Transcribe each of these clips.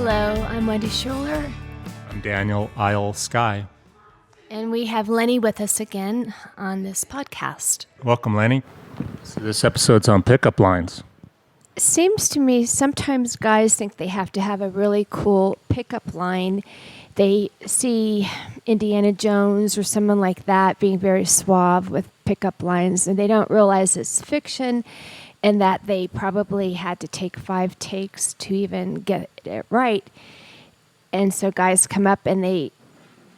Hello, I'm Wendy Schuler. I'm Daniel Isle Sky. And we have Lenny with us again on this podcast. Welcome, Lenny. So this episode's on pickup lines. It seems to me sometimes guys think they have to have a really cool pickup line. They see Indiana Jones or someone like that being very suave with pickup lines, and they don't realize it's fiction and that they probably had to take 5 takes to even get it right. And so guys come up and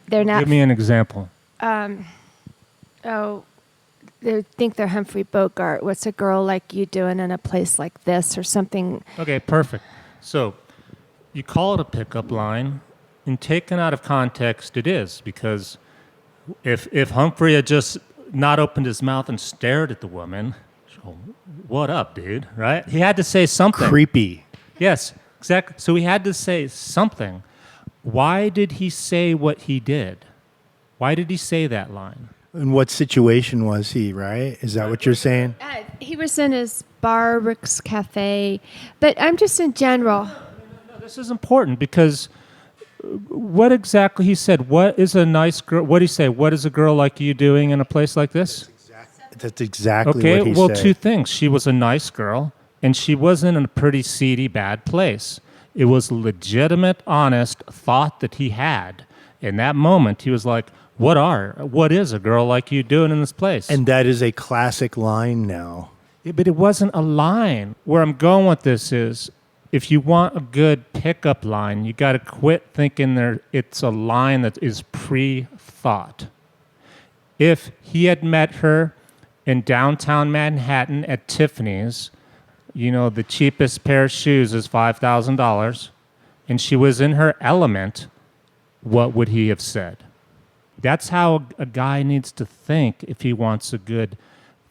they're not... Give me an example. They think they're Humphrey Bogart. What's a girl like you doing in a place like this or something? Okay, perfect. So you call it a pickup line, and taken out of context, it is, because if Humphrey had just not opened his mouth and stared at the woman, so, what up, dude, right? He had to say something. Creepy. Yes, exactly. So he had to say something. Why did he say what he did? Why did he say that line? In what situation was he, right? Is that what you're saying? He was in his bar, Rick's Cafe, but I'm just in general. No, this is important because what exactly he said, what is a nice girl, what did he say, what is a girl like you doing in a place like this? That's exactly Okay, what he well, said. 2 things. She was a nice girl, and she wasn't in a pretty seedy, bad place. It was a legitimate, honest thought that he had. In that moment, he was like, what is a girl like you doing in this place? And that is a classic line now. Yeah, but it wasn't a line. Where I'm going with this is, if you want a good pickup line, you got to quit thinking it's a line that is pre-thought. If he had met her in downtown Manhattan at Tiffany's, the cheapest pair of shoes is $5,000, and she was in her element, what would he have said? That's how a guy needs to think if he wants a good...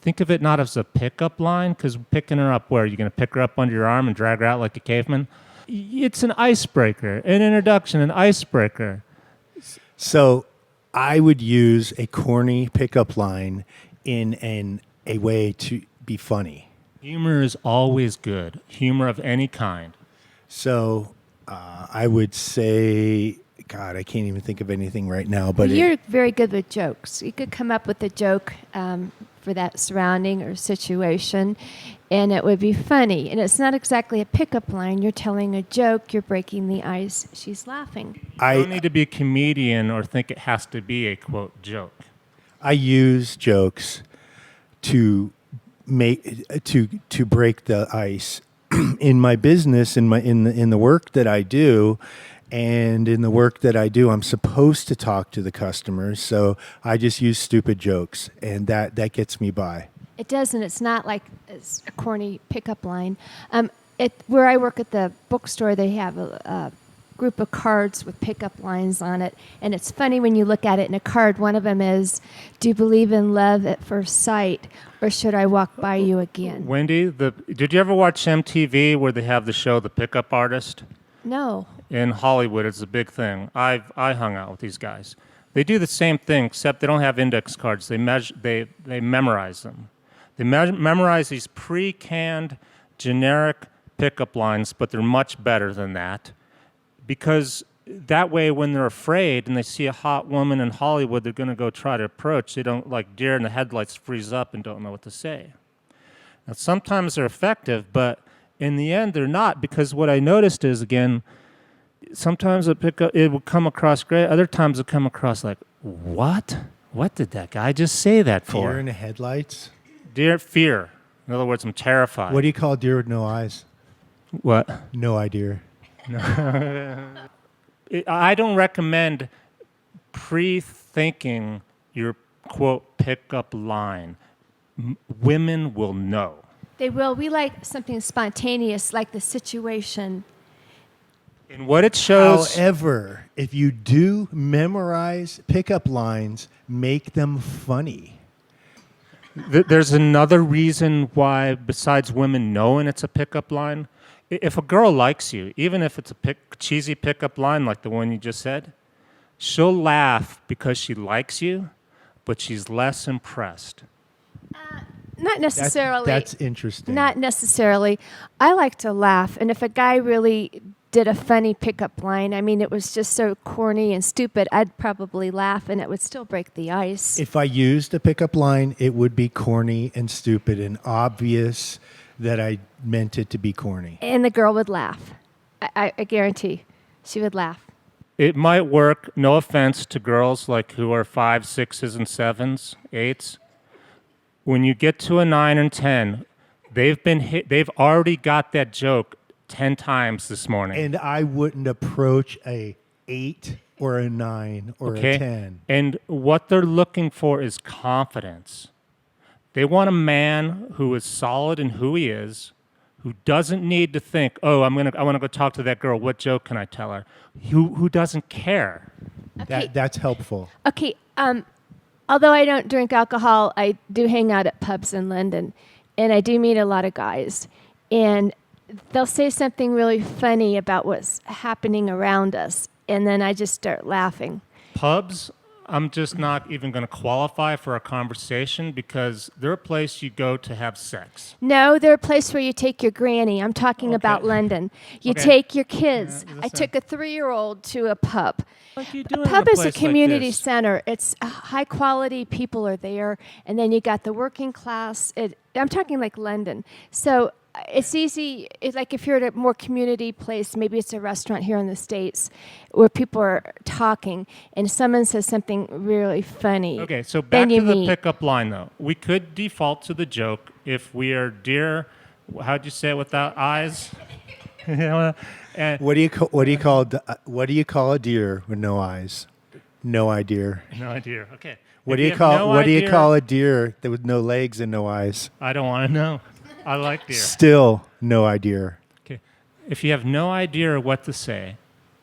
Think of it not as a pickup line, because picking her up where? You're going to pick her up under your arm and drag her out like a caveman? It's an icebreaker, an introduction, an icebreaker. So I would use a corny pickup line in a way to be funny. Humor is always good. Humor of any kind. So I would say... God, I can't even think of anything right now. But You're very good with jokes. You could come up with a joke for that surrounding or situation, and it would be funny. And it's not exactly a pickup line. You're telling a joke. You're breaking the ice. She's laughing. You don't need to be a comedian or think it has to be a, quote, joke. I use jokes to break the ice in my business, in the work that I do. And in the work that I do, I'm supposed to talk to the customers, so I just use stupid jokes, and that gets me by. It does, and it's not like it's a corny pickup line. Where I work at the bookstore, they have a group of cards with pickup lines on it, and it's funny when you look at it in a card. One of them is, "Do you believe in love at first sight, or should I walk by you again?" Wendy, did you ever watch MTV where they have the show The Pickup Artist? No. In Hollywood, it's a big thing. I hung out with these guys. They do the same thing, except they don't have index cards. They memorize them. They memorize these pre-canned, generic pickup lines, but they're much better than that. Because that way, when they're afraid and they see a hot woman in Hollywood, they're going to go try to approach. They don't, like deer in the headlights, freeze up and don't know what to say. Now, sometimes they're effective, but in the end, they're not, because what I noticed is, again, sometimes it will come across great. Other times it'll come across like, what? What did that guy just say that for? Deer in the headlights? Fear. In other words, I'm terrified. What do you call deer with no eyes? What? No idea. I don't recommend pre-thinking your, quote, pickup line. Women will know. They will. We like something spontaneous, like the situation. And what it shows... However, if you do memorize pickup lines, make them funny. There's another reason why, besides women knowing it's a pickup line. If a girl likes you, even if it's a cheesy pickup line like the one you just said, she'll laugh because she likes you, but she's less impressed. Not necessarily. That's interesting. Not necessarily. I like to laugh, and if a guy really did a funny pickup line. I mean, it was just so corny and stupid. I'd probably laugh and it would still break the ice. If I used a pickup line, it would be corny and stupid and obvious that I meant it to be corny. And the girl would laugh. I guarantee she would laugh. It might work. No offense to girls like who are 5, 6s, and 7s, 8s. When you get to a 9 and 10, they've been hit. They've already got that joke 10 times this morning. And I wouldn't approach a 8 or a 9 or a 10. And what they're looking for is confidence. They want a man who is solid in who he is, who doesn't need to think, oh, I want to go talk to that girl. What joke can I tell her? Who doesn't care. Okay. That's helpful. Okay. Although I don't drink alcohol, I do hang out at pubs in London, and I do meet a lot of guys. And they'll say something really funny about what's happening around us, and then I just start laughing. Pubs, I'm just not even going to qualify for a conversation because they're a place you go to have sex. No, they're a place where you take your granny. I'm talking Okay. about London. You Okay. take your kids. Yeah, I listen. took a 3-year-old to a pub. Like you A do in pub a is a place like community this. center. It's high quality people are there, and then you got the working class. I'm talking like London. So it's easy. It's like if you're at a more community place, maybe it's a restaurant here in the States where people are talking, and someone says something really funny. Okay, so then back you to the meet. pickup line, though. We could default to the joke if we are deer. How'd you say it without eyes? And What do you call a deer with no eyes? No idea. no idea. Okay. What If do you have call no what do you idea- call a deer that with no legs and no eyes? I don't want to know. I like deer. Still no idea. Okay. If you have no idea what to say,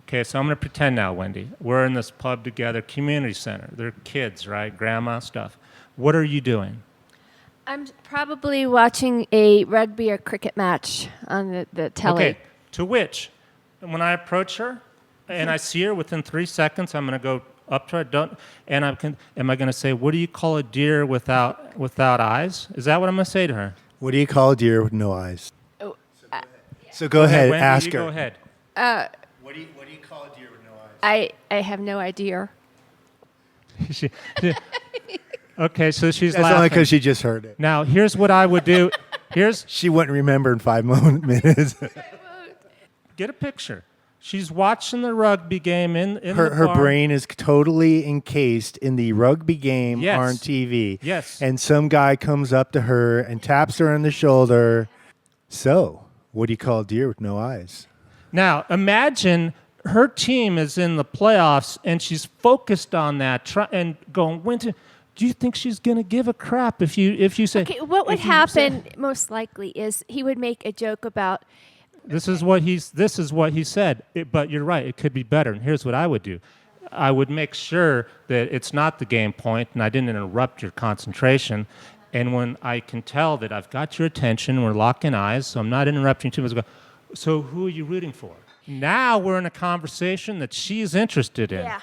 okay, so I'm going to pretend now, Wendy. We're in this pub together, community center. They're kids, right? Grandma stuff. What are you doing? I'm probably watching a rugby or cricket match on the telly. Okay. To which, when I approach her and I see her within 3 seconds, I'm going to go up to her. Am I going to say, what do you call a deer without eyes? Is that what I'm going to say to her? What do you call a deer with no eyes? Oh, So go ahead, Wendy, ask you her. Go ahead. What do you call a deer with no eyes? I have no idea. Okay, so she's That's laughing. only because she just heard it. Now, here's what I would do. She wouldn't remember in 5 minutes. Get a picture. She's watching the rugby game in the Her bar. brain is totally encased in the rugby game Yes. on TV. Yes. And some guy comes up to her and taps her on the shoulder. So, what do you call a deer with no eyes? Now, imagine her team is in the playoffs and she's focused on that and going, Winter, do you think she's going to give a crap if you say... Okay, what would if you say- happen most likely is he would make a joke about, This is what he said. But you're right. It could be better. And here's what I would do. I would make sure that it's not the game point and I didn't interrupt your concentration. And when I can tell that I've got your attention, we're locking eyes, so I'm not interrupting too much. I go, so who are you rooting for? Now we're in a conversation that she's interested in. yeah.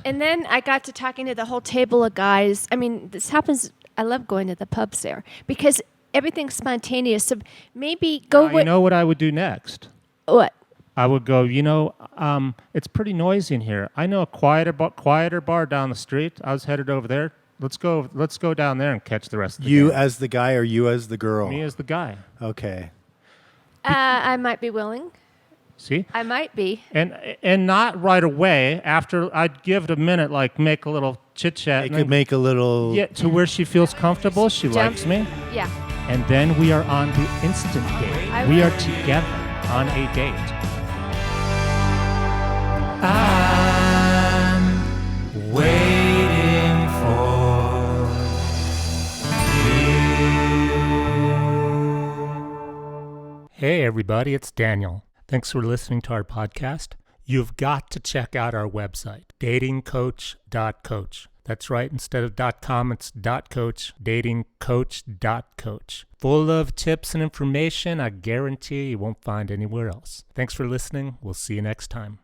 And then I got to talking to the whole table of guys. I mean, this happens. I love going to the pubs there because everything's spontaneous. So maybe go Now, with you know what I would do next? what? I would go, it's pretty noisy in here. I know a quieter bar down the street. I was headed over there. Let's go down there and catch the rest of the You game. as the guy or you as the girl? Me as the guy. Okay. I might be willing. See? I might be. And not right away. After I'd give it a minute, like make a little chit chat. It could make a little. Yeah, to where she feels comfortable. She Jump. likes me. Yeah. And then we are on the instant date. I We will. are together on a date. I'm waiting for you. Hey, everybody, it's Daniel. Thanks for listening to our podcast. You've got to check out our website, datingcoach.coach. That's right, instead of .com, it's .coach, datingcoach.coach. Full of tips and information I guarantee you won't find anywhere else. Thanks for listening. We'll see you next time.